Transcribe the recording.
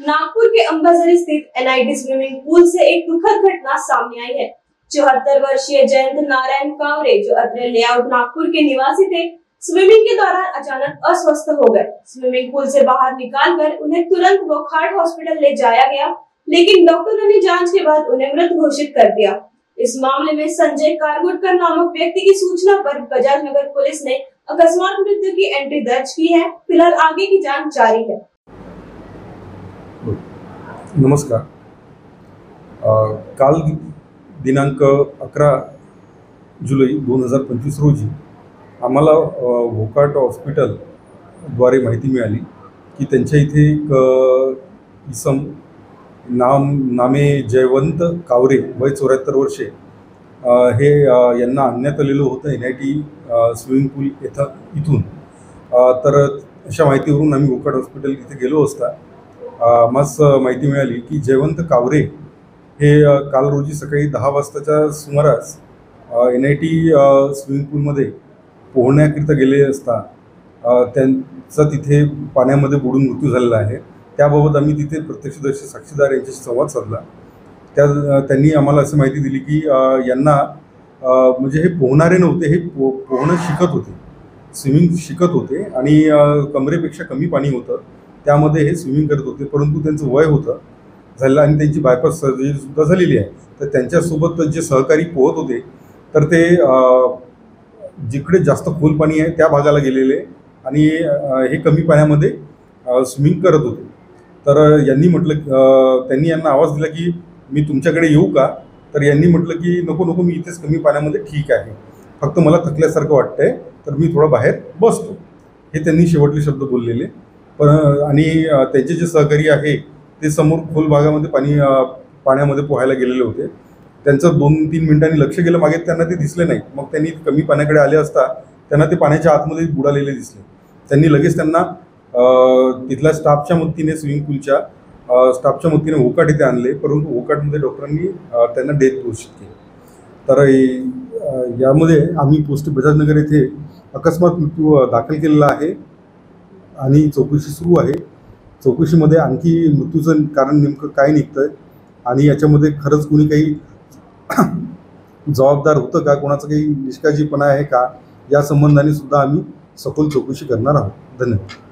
नागपुर के अंबाझरी स्थित NIT swimming पूल से एक दुखद घटना सामने आई है। 74 वर्षीय जयंत नारायण कावरे, जो अत्रे लेआउट नागपुर के निवासी थे, स्विमिंग के दौरान अचानक अस्वस्थ हो गए। स्विमिंग पूल से बाहर निकालकर उन्हें तुरंत वोकहार्ट हॉस्पिटल ले जाया गया, लेकिन डॉक्टरों ने जांच के बाद उन्हें मृत घोषित कर दिया। इस मामले में संजय कारगुटकर नामक व्यक्ति की सूचना पर बजाज नगर पुलिस ने अकस्मात मृत्यु की एंट्री दर्ज की है। फिलहाल आगे की जांच जारी है। नमस्कार। काल दिनांक 11 जुलै 2025 रोजी आम्हाला वोकहार्ट हॉस्पिटल द्वारे माहिती मिळाली की त्यांच्या इथे एक इसम नामे जयवंत कावरे, वय 74 वर्षे, हे यांना आणण्यात आलेलं होतं एनआयटी स्विमिंग पूल इथून। तर अशा माहितीवरून आम्ही वोकहार्ट हॉस्पिटल इथे गेलो असता आम्हाला माहिती मिळाली की जयवंत कावरे हे काल रोजी सकाळी 10 वाजताच्या सुमारास एनआयटी स्विमिंग पूलमध्ये पोहण्याकरिता गेले असता त्यांचा तिथे पाण्यामध्ये बुडून मृत्यू झालेला आहे। त्याबाबत आम्ही तिथे प्रत्यक्षदर्शी साक्षीदार यांच्याशी संवाद साधला। त्यांनी आम्हाला अशी माहिती दिली की यांना म्हणजे हे पोहणारे नव्हते, हे पोहणं शिकत होते, स्विमिंग शिकत होते आणि कमरेपेक्षा कमी पाणी होतं, त्यामध्ये हे स्विमिंग करत होते। परंतु त्यांचं वय होतं झालं आणि त्यांची बायपास सर्जरी सुद्धा झालेली आहे। तर त्यांच्यासोबत जे सहकारी पोहत होते तर ते जिकडे जास्त खोल पाणी आहे त्या भागाला गेलेले आणि हे कमी पाण्यामध्ये स्विमिंग करत होते। तर यांनी म्हटलं, त्यांनी यांना आवाज दिला की मी तुमच्याकडे येऊ का? तर यांनी म्हटलं की नको नको, मी इथेच कमी पाण्यामध्ये ठीक आहे, फक्त मला थकल्यासारखं वाटतंय, तर मी थोडं बाहेर बसतो, हे त्यांनी शेवटले शब्द बोललेले। पण आणि त्यांचे जे सहकारी आहे ते समोर खोल भागामध्ये पाण्यामध्ये पोहायला गेलेले होते। त्यांचं 2-3 मिनिटांनी लक्ष गेलं मागे, त्यांना ते दिसले नाही। मग त्यांनी कमी पाण्याकडे आले असता त्यांना ते पाण्याच्या आतमध्ये बुडालेले दिसले। त्यांनी लगेच त्यांना तिथल्या स्टाफच्या मदतीने, स्विमिंग पूलच्या स्टाफच्या मदतीने वोकहार्ट इथे आणले, परंतु वोकहार्टमध्ये डॉक्टरांनी त्यांना डेथ घोषित केली। तर यामध्ये आम्ही पोस्ट बजाजनगर येथे अकस्मात मृत्यू दाखल केलेला आहे आणि चौकशी सुरू आहे। चौकशीमध्ये आणखी मृत्यूचं कारण नेमकं काय निघतंय आणि याच्यामध्ये खरंच कोणी काही जबाबदार होतं का, कोणाचं काही निष्काळजीपणा आहे का, या संबंधाने सुद्धा आम्ही सखोल चौकशी करणार आहोत। धन्यवाद।